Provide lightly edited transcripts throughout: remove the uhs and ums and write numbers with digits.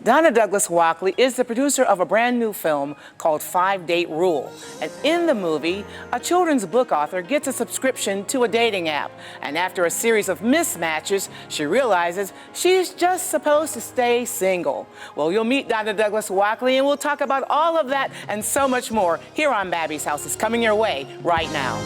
Donna Douglas Walchle is the producer of a brand new film called 5-Date Rule. And in the movie, a children's book author gets a subscription to a dating app. And after a series of mismatches, she realizes she's just supposed to stay single. Well, you'll meet Donna Douglas Walchle, and we'll talk about all of that and so much more here on Babbie's House. It's coming your way right now.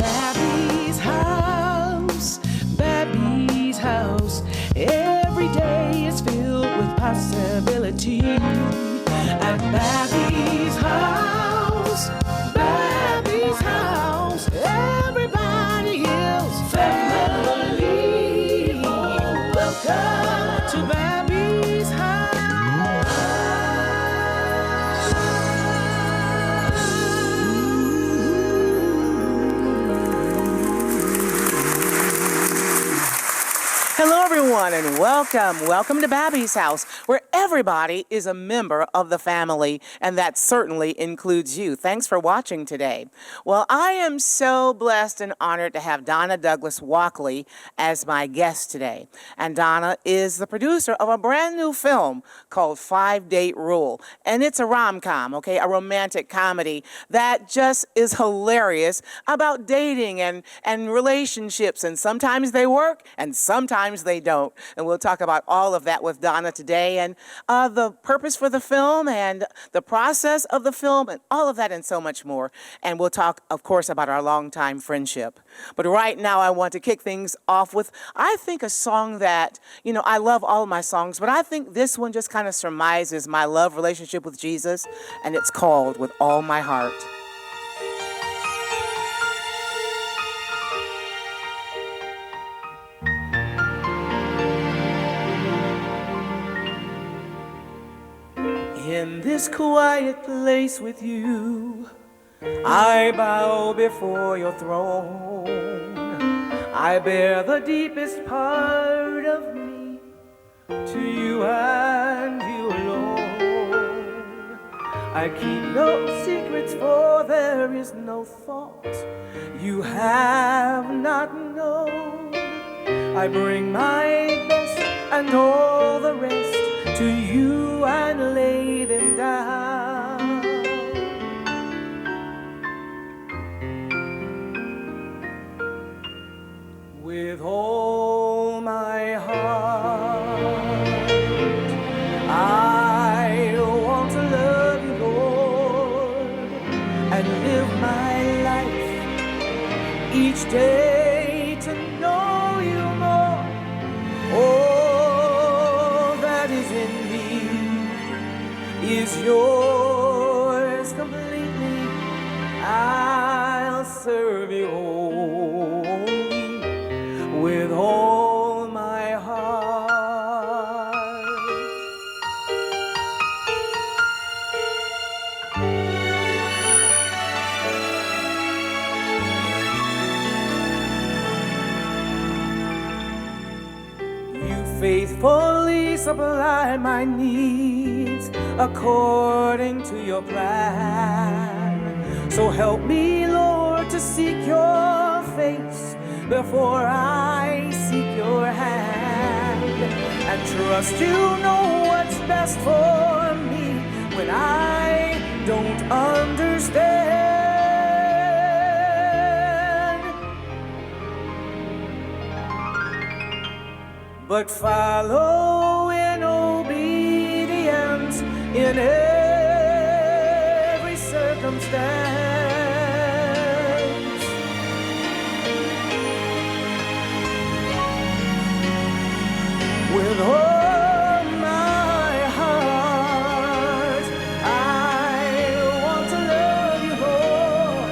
Babbie's house, Babbie's house. Every day is filled with possibility. At Babbie's house, Babbie's house. Everybody is family. Welcome to Babbie's house. Hello, everyone, and welcome. Welcome to Babbie's House, where everybody is a member of the family, and that certainly includes you. Thanks for watching today. Well, I am so blessed and honored to have Donna Douglas Walchle as my guest today. And Donna is the producer of a brand new film called 5-Date Rule. And it's a rom-com, okay, a romantic comedy that just is hilarious about dating and relationships. And sometimes they work, and sometimes they don't. And we'll talk about all of that with Donna today, and the purpose for the film and the process of the film and all of that and so much more. And we'll talk, of course, about our longtime friendship. But right now I want to kick things off with, I think, a song that, you know, I love all of my songs, but I think this one just kind of surmises my love relationship with Jesus, and it's called With All My Heart. In this quiet place with you, I bow before your throne. I bear the deepest part of me to you and you alone. I keep no secrets, for there is no thought you have not known. I bring my best and all the rest to you and lay them down. With all my heart, I want to love you, Lord, and live my life each day to know you more. All that is in is yours completely. I'll serve you only with all my heart. You faithfully supply my needs according to your plan. So help me, Lord, to seek your face before I seek your hand, and trust you know what's best for me when I don't understand. But follow in obedience in every circumstance. With all my heart, I want to love you, Lord,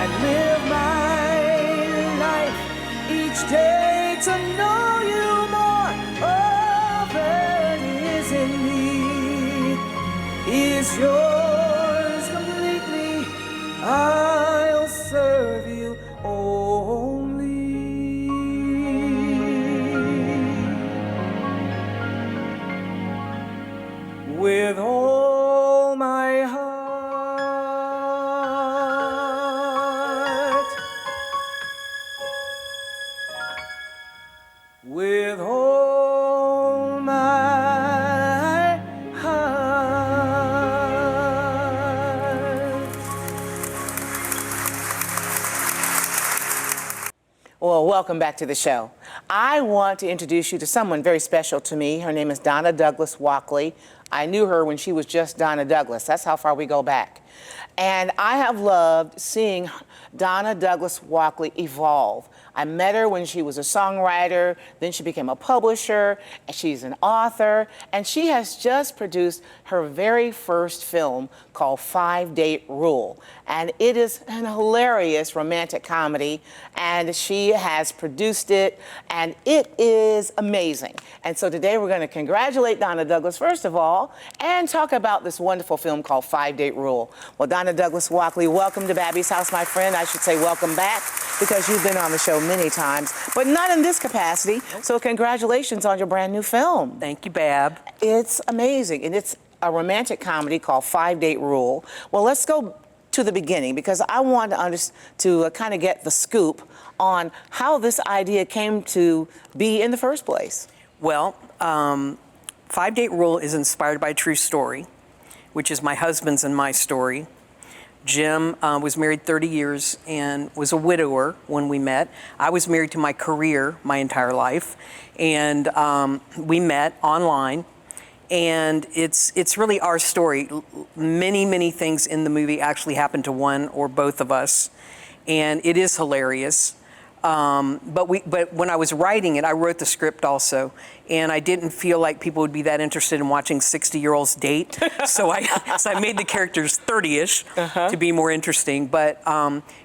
and live my life each day to know you more. All that is in me is yours completely. I'll serve you only with all my heart, with all welcome back to the show. I want to introduce you to someone very special to me. Her name is Donna Douglas Walchle. I knew her when she was just Donna Douglas. That's how far we go back. And I have loved seeing Donna Douglas Walchle evolve. I met her when she was a songwriter, then she became a publisher, and she's an author, and she has just produced her very first film called 5-Date Rule. And it is an hilarious romantic comedy, and she has produced it, and it is amazing. And so today we're going to congratulate Donna Douglas, first of all, and talk about this wonderful film called 5-Date Rule. Well, Donna Douglas Walchle, welcome to Babbie's house, my friend. I should say welcome back, because you've been on the show many times, but not in this capacity. So congratulations on your brand new film. Thank you, Bab. It's amazing, and it's a romantic comedy called 5-Date Rule. Well, let's go to the beginning, because I want to kind of get the scoop on how this idea came to be in the first place. Well, 5-Date Rule is inspired by a true story, which is my husband's and my story. Jim was married 30 years and was a widower when we met. I was married to my career my entire life, and we met online. And it's really our story. Many things in the movie actually happened to one or both of us, and it is hilarious. But when I was writing it, I wrote the script also, and I didn't feel like people would be that interested in watching 60-year-olds date. So I made the characters 30-ish to be more interesting. But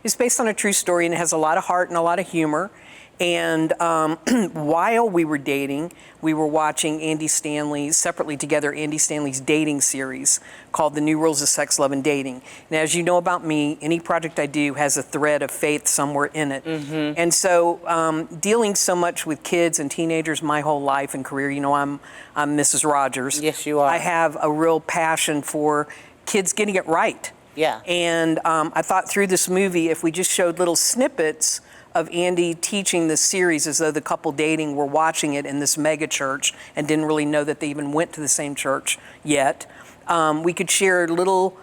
it's based on a true story, and it has a lot of heart and a lot of humor. And while we were dating, we were watching Andy Stanley's, separately together, Andy Stanley's dating series called The New Rules of Sex, Love, and Dating. And as you know about me, any project I do has a thread of faith somewhere in it. Mm-hmm. And so dealing so much with kids and teenagers my whole life and career, you know, I'm Mrs. Rogers. Yes, you are. I have a real passion for kids getting it right. Yeah. And I thought through this movie, if we just showed little snippets of Andy teaching this series as though the couple dating were watching it in this mega church and didn't really know that they even went to the same church yet. We could share little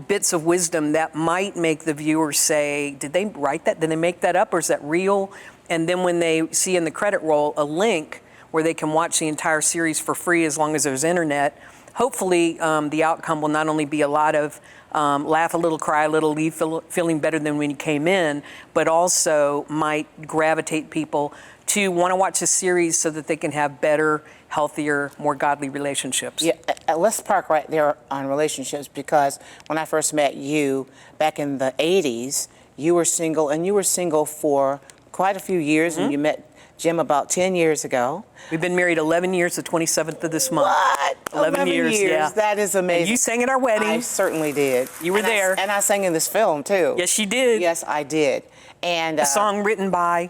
bits of wisdom that might make the viewer say, did they write that? Did they make that up, or is that real? And then when they see in the credit roll a link where they can watch the entire series for free as long as there's internet, hopefully the outcome will not only be a lot of laugh a little, cry a little, leave feeling better than when you came in, but also might gravitate people to want to watch the series so that they can have better, healthier, more godly relationships. Yeah, let's park right there on relationships, because when I first met you back in the 80s, you were single, and you were single for quite a few years, and you met Jim about 10 years ago. We've been married 11 years, the 27th of this month. What? 11 years, yeah. That is amazing. And you sang at our wedding. I certainly did. You were there. And I sang in this film, too. Yes, you did. Yes, I did. And a song written by?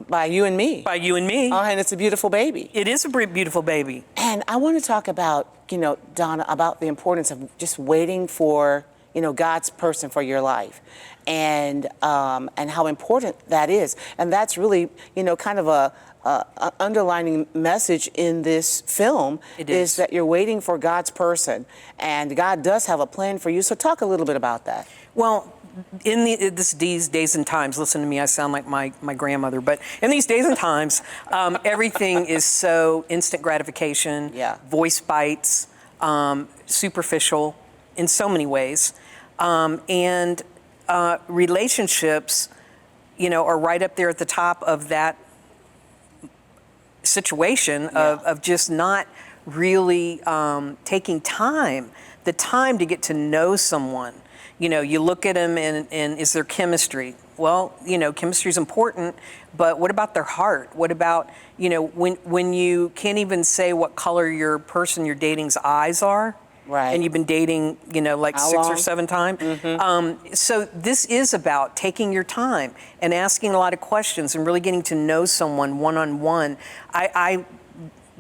By you and me. By you and me. And it's a beautiful baby. It is a beautiful baby. And I want to talk about, you know, Donna, about the importance of just waiting for, you know, God's person for your life, and how important that is. And that's really, you know, kind of a underlining message in this film is that you're waiting for God's person, and God does have a plan for you. So talk a little bit about that. Well, in these days and times, listen to me, I sound like my grandmother, but in these days and times, everything is so instant gratification, voice bites, superficial in so many ways. And relationships, you know, are right up there at the top of that situation of just not really taking the time to get to know someone. You know, you look at them and is there chemistry? Well, you know, chemistry is important, but what about their heart? What about, you know, when you can't even say what color your person you're dating's eyes are? Right. And you've been dating, you know, like How 6 long? or 7 times. Mm-hmm. So this is about taking your time and asking a lot of questions and really getting to know someone one-on-one. I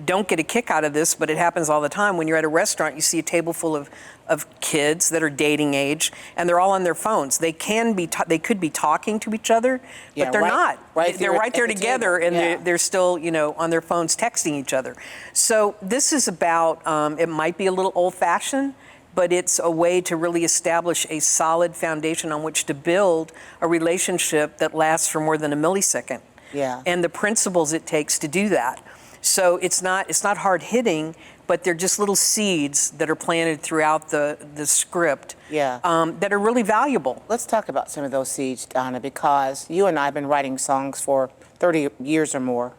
don't get a kick out of this, but it happens all the time. When you're at a restaurant, you see a table full of kids that are dating age, and they're all on their phones. They could be talking to each other, but they're not. They're right there together, and they're still, you know, on their phones texting each other. So this is about, it might be a little old-fashioned, but it's a way to really establish a solid foundation on which to build a relationship that lasts for more than a millisecond. Yeah. and the principles it takes to do that. So it's not hard hitting, but they're just little seeds that are planted throughout the script. Yeah. That are really valuable. Let's talk about some of those seeds, Donna, because you and I have been writing songs for 30 years or more.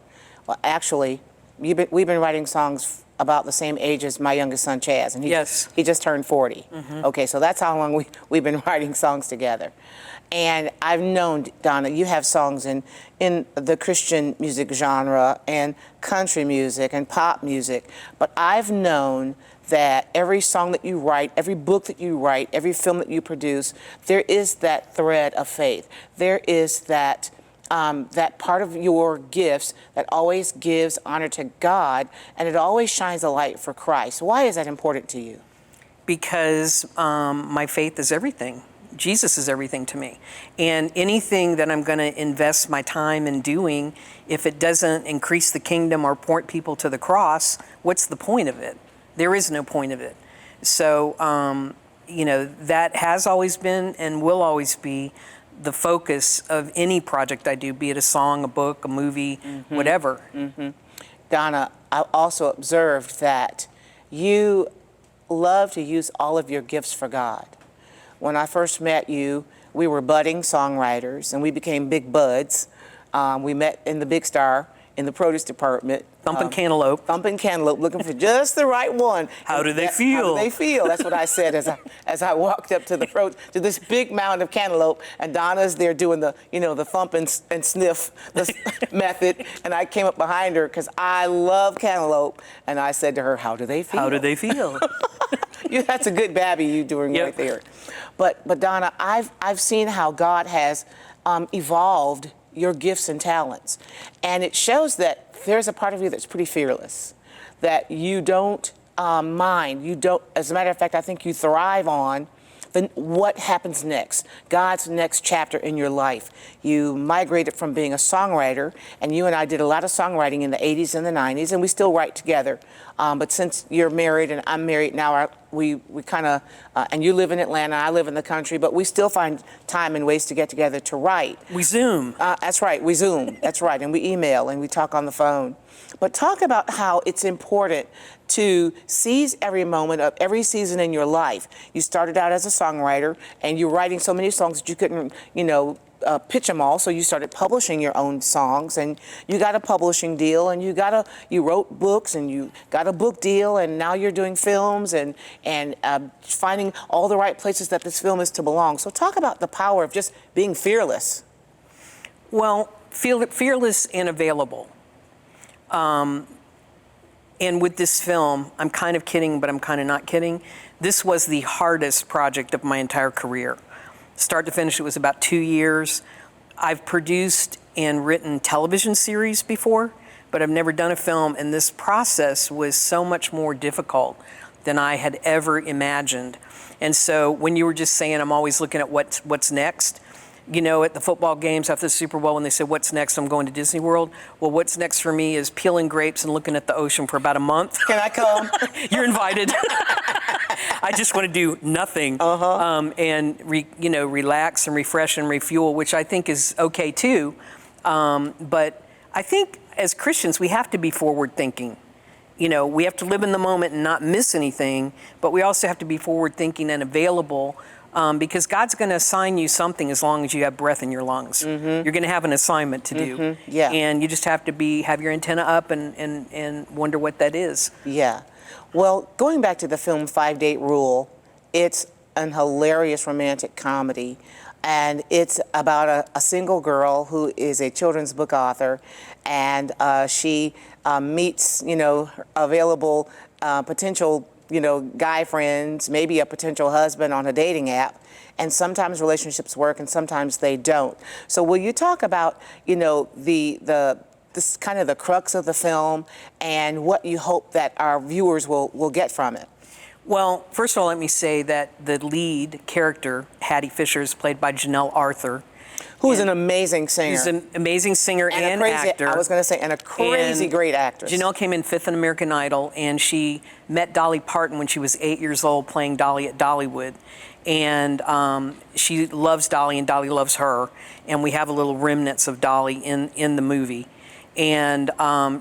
Well, actually, we've been writing songs about the same age as my youngest son, Chaz, and he just turned 40. Okay, so that's how long we've been writing songs together. And I've known, Donna, you have songs in the Christian music genre and country music and pop music, but I've known that every song that you write, every book that you write, every film that you produce, there is that thread of faith. There is that that part of your gifts that always gives honor to God, and it always shines a light for Christ. Why is that important to you? Because my faith is everything. Jesus is everything to me. And anything that I'm going to invest my time in doing, if it doesn't increase the kingdom or point people to the cross, what's the point of it? There is no point of it. So, that has always been and will always be the focus of any project I do, be it a song, a book, a movie, whatever. Donna, I also observed that you love to use all of your gifts for God. When I first met you, we were budding songwriters, and we became big buds. We met in the Big Star in the produce department. Thumping cantaloupe. Thumping cantaloupe, looking for just the right one. How do they feel? How do they feel? That's what I said as I walked up to to this big mound of cantaloupe, and Donna's there doing the thump and sniff method, and I came up behind her because I love cantaloupe, and I said to her, "How do they feel?" How do they feel? That's a good Babbie you doing right there. But Donna, I've seen how God has evolved your gifts and talents, and it shows that there's a part of you that's pretty fearless, that you don't mind. You don't. As a matter of fact, I think you thrive on what happens next, God's next chapter in your life. You migrated from being a songwriter, and you and I did a lot of songwriting in the 80s and the 90s, and we still write together. But since you're married and I'm married now, we kind of, and you live in Atlanta, I live in the country, but we still find time and ways to get together to write. We Zoom. That's right, we Zoom. That's right, and we email and we talk on the phone. But talk about how it's important to seize every moment of every season in your life. You started out as a songwriter, and you're writing so many songs that you couldn't, pitch them all. So you started publishing your own songs, and you got a publishing deal, and you wrote books, and you got a book deal, and now you're doing films and finding all the right places that this film is to belong. So talk about the power of just being fearless. Well, fearless and available. And with this film, I'm kind of kidding, but I'm kind of not kidding. This was the hardest project of my entire career. Start to finish, it was about 2 years. I've produced and written television series before, but I've never done a film, and this process was so much more difficult than I had ever imagined. And so when you were just saying I'm always looking at what's next, at the football games after the Super Bowl when they said, "What's next? I'm going to Disney World." Well, what's next for me is peeling grapes and looking at the ocean for about a month. Can I come? You're invited. I just want to do nothing and relax and refresh and refuel, which I think is okay too. But I think as Christians, we have to be forward thinking. We have to live in the moment and not miss anything, but we also have to be forward thinking and available. Because God's going to assign you something as long as you have breath in your lungs. You're going to have an assignment to do. Yeah. And you just have to have your antenna up and wonder what that is. Yeah. Well, going back to the film 5 Date Rule, it's an hilarious romantic comedy. And it's about a single girl who is a children's book author, and she meets, available potential guy friends, maybe a potential husband on a dating app, and sometimes relationships work and sometimes they don't. So will you talk about, this kind of the crux of the film and what you hope that our viewers will get from it? Well, first of all, let me say that the lead character, Hattie Fisher, is played by Janelle Arthur, Who's an amazing singer. Who's an amazing singer and actor. I was going to say, and a crazy great actress. Janelle came in 5th in American Idol, and she met Dolly Parton when she was 8 years old playing Dolly at Dollywood. And she loves Dolly, and Dolly loves her. And we have a little remnants of Dolly in the movie. And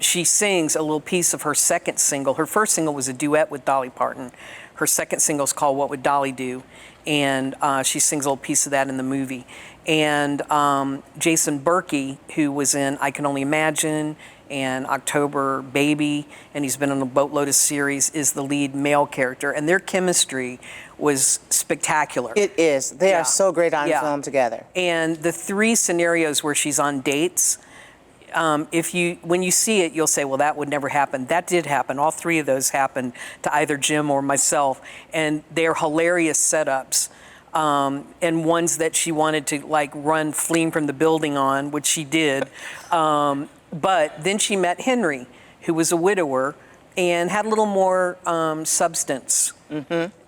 she sings a little piece of her second single. Her first single was a duet with Dolly Parton. Her second single is called What Would Dolly Do? And she sings a little piece of that in the movie. And Jason Berkey, who was in I Can Only Imagine and October Baby, and he's been on a boatload of series, is the lead male character. And their chemistry was spectacular. It is. They are so great on film together. And the 3 scenarios where she's on dates, when you see it, you'll say, well, that would never happen. That did happen. All 3 of those happened to either Jim or myself. And they're hilarious setups. And ones that she wanted to run fleeing from the building on, which she did. But then she met Henry, who was a widower and had a little more substance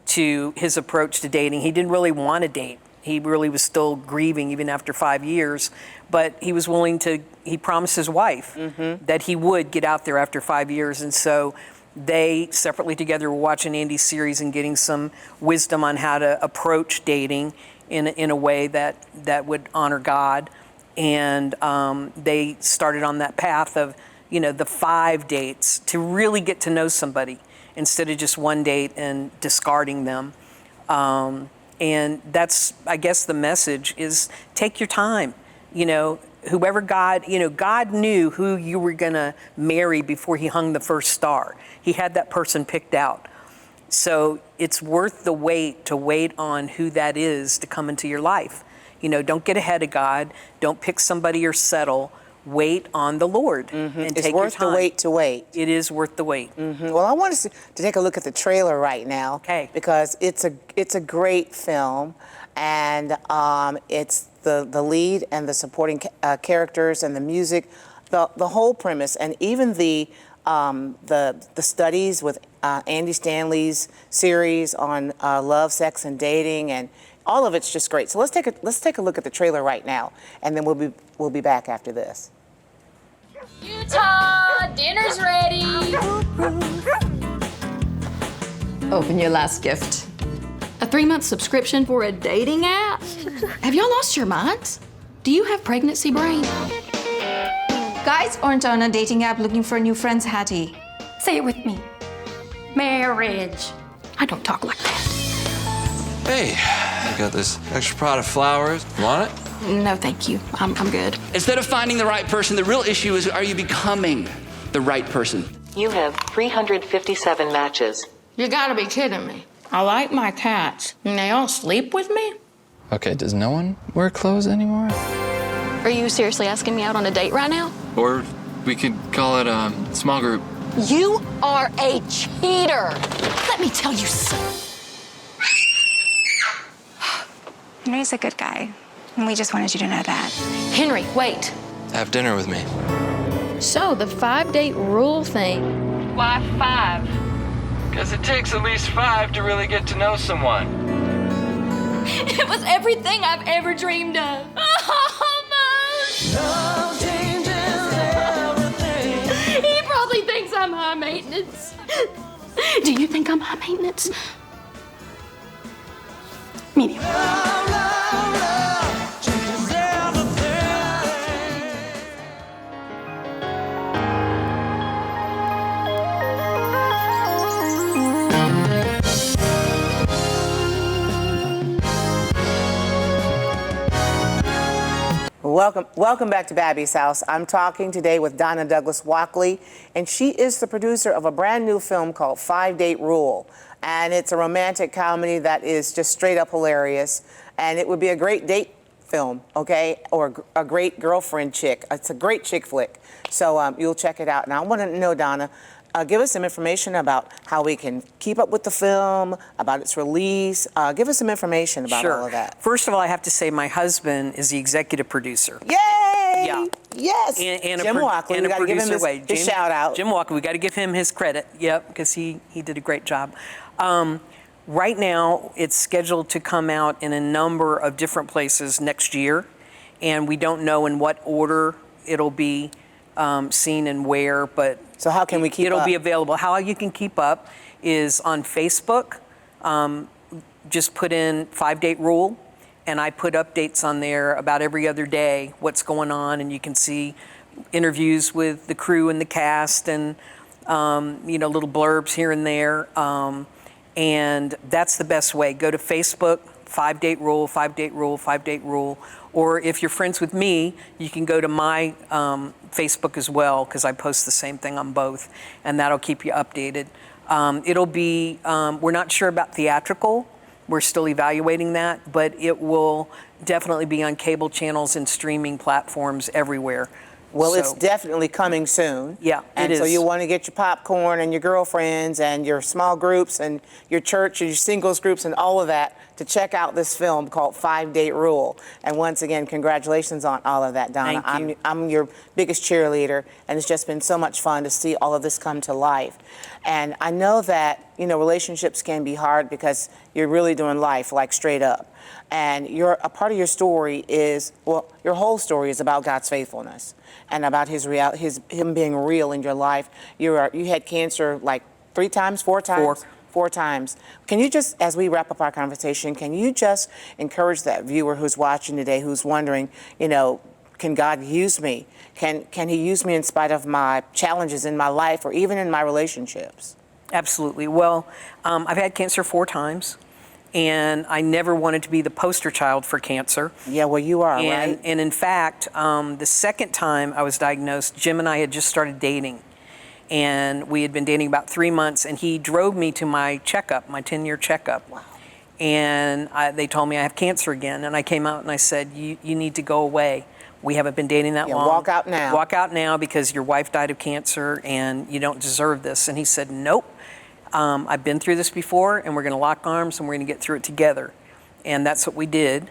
to his approach to dating. He didn't really want to date. He really was still grieving even after 5 years, but he was willing to, he promised his wife that he would get out there after 5 years. And so they separately together were watching Andy's series and getting some wisdom on how to approach dating in a way that would honor God. And they started on that path of, the 5 dates to really get to know somebody instead of just one date and discarding them. And that's, I guess, the message is take your time. Whoever God knew who you were going to marry before he hung the first star. He had that person picked out. So it's worth the wait to wait on who that is to come into your life. Don't get ahead of God. Don't pick somebody or settle. Wait on the Lord and take your time. It's worth the wait to wait. It is worth the wait. Well, I want us to take a look at the trailer right now. Okay. Because it's a great film, and it's the lead and the supporting characters and the music, the whole premise, and even the studies with Andy Stanley's series on love, sex, and dating, and all of it's just great. So let's take a look at the trailer right now, and then we'll be back after this. Utah, dinner's ready. Open your last gift. A 3-month subscription for a dating app? Have y'all lost your minds? Do you have pregnancy brain? Guys aren't on a dating app looking for new friends, Hattie. Say it with me. Marriage. I don't talk like that. Hey, I got this extra pot of flowers. Want it? No, thank you. I'm good. Instead of finding the right person, the real issue is, are you becoming the right person? You have 357 matches. You gotta be kidding me. I like my cats. And they all sleep with me? Okay, does no one wear clothes anymore? Are you seriously asking me out on a date right now? Or we could call it a small group. You are a cheater. Let me tell you something. Henry's a good guy, and we just wanted you to know that. Henry, wait. Have dinner with me. So, the 5-date rule thing. Why 5? Because it takes at least 5 to really get to know someone. It was everything I've ever dreamed of. Almost. Love changes everything. He probably thinks I'm high maintenance. Do you think I'm high maintenance? Medium. Love changes everything. Welcome back to Babbie's House. I'm talking today with Donna Douglas Walchle, and she is the producer of a brand new film called 5-Date Rule. And it's a romantic comedy that is just straight up hilarious. And it would be a great date film, okay? Or a great girlfriend chick. It's a great chick flick. So you'll check it out. Now I want to know, Donna, give us some information about how we can keep up with the film, about its release. Give us some information about all of that. First of all, I have to say my husband is the executive producer. Yay! Yeah. Yes. And Jim Walchle, we got to give him his shout out. Jim Walchle, we got to give him his credit. Yep, because he did a great job. Right now, it's scheduled to come out in a number of different places next year. and we don't know in what order it'll be seen and where, but So how can we keep it'll up? be available. How you can keep up is on Facebook. Just put in 5-Date Rule, and I put updates on there about every other day, what's going on, and you can see interviews with the crew and the cast, and little blurbs here and there. And that's the best way. Go to Facebook, 5-Date Rule, 5-Date Rule, 5-Date Rule. Or if you're friends with me, you can go to my Facebook as well, because I post the same thing on both, and that'll keep you updated. It'll be, we're not sure about theatrical. We're still evaluating that, but it will definitely be on cable channels and streaming platforms everywhere. Well, So- it's definitely coming soon. Yeah, and it so is. you want to get your popcorn and your girlfriends and your small groups and your church and your singles groups and all of that to check out this film called 5-Date Rule. And once again, congratulations on all of that, Donna. Thank you. I'm your biggest cheerleader, and it's just been so much fun to see all of this come to life. And I know that, relationships can be hard because you're really doing life like straight up. And a part of your story is, your whole story is about God's faithfulness and about him being real in your life. You had cancer like 3 times, 4 times? 4 times. Can you just, as we wrap up our conversation, can you just encourage that viewer who's watching today, who's wondering, can God use me? Can he use me in spite of my challenges in my life or even in my relationships? Absolutely. Well, I've had cancer 4 times, and I never wanted to be the poster child for cancer. Yeah, well, you are, right? And in fact, the second time I was diagnosed, Jim and I had just started dating. And we had been dating about 3 months, and he drove me to my checkup, my 10-year checkup. Wow. And they told me I have cancer again. And I came out and I said, you need to go away. We haven't been dating that long. Walk out now. Walk out now, because your wife died of cancer and you don't deserve this. And he said, nope. I've been through this before, and we're going to lock arms and we're going to get through it together. And that's what we did.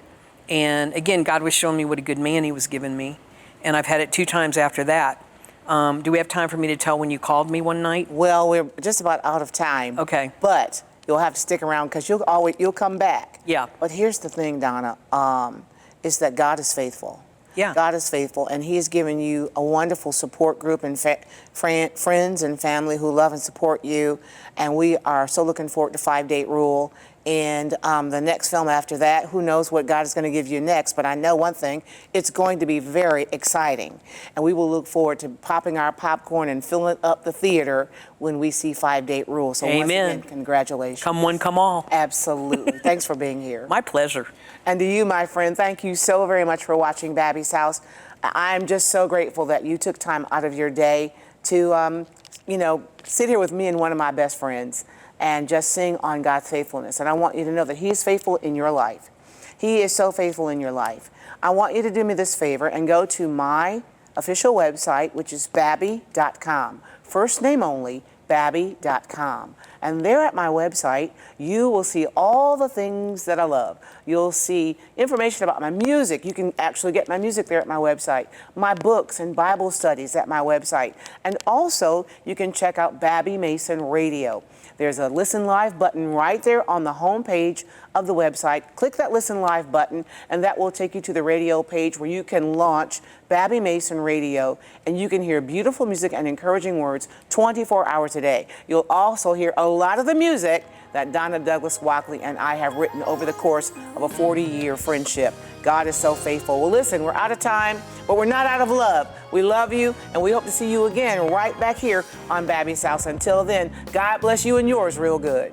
And again, God was showing me what a good man he was giving me. And I've had it 2 times after that. Do we have time for me to tell when you called me one night? Well, we're just about out of time. Okay. But you'll have to stick around because you'll come back. Yeah. But here's the thing, Donna, is that God is faithful. Yeah. God is faithful, and he has given you a wonderful support group and friends and family who love and support you. And we are so looking forward to 5-Date Rule. And the next film after that, who knows what God is going to give you next, but I know one thing, it's going to be very exciting. And we will look forward to popping our popcorn and filling up the theater when we see 5-Date Rule. So once Amen. again, congratulations. Come one, come all. Absolutely. Thanks for being here. My pleasure. And to you, my friend, thank you so very much for watching Babbie's House. I'm just so grateful that you took time out of your day to, sit here with me and one of my best friends and just sing on God's faithfulness. And I want you to know that he is faithful in your life. He is so faithful in your life. I want you to do me this favor and go to my official website, which is Babbie.com. First name only, Babbie.com. And there at my website, you will see all the things that I love. You'll see information about my music. You can actually get my music there at my website, my books and Bible studies at my website. And also, you can check out Babbie Mason Radio. There's a Listen Live button right there on the home page of the website. Click that Listen Live button, and that will take you to the radio page where you can launch Babbie Mason Radio, and you can hear beautiful music and encouraging words 24 hours a day. You'll also hear a lot of the music that Donna Douglas Walchle and I have written over the course of a 40-year friendship. God is so faithful. Well, listen, we're out of time, but we're not out of love. We love you, and we hope to see you again right back here on Babbie's House. Until then, God bless you and yours real good.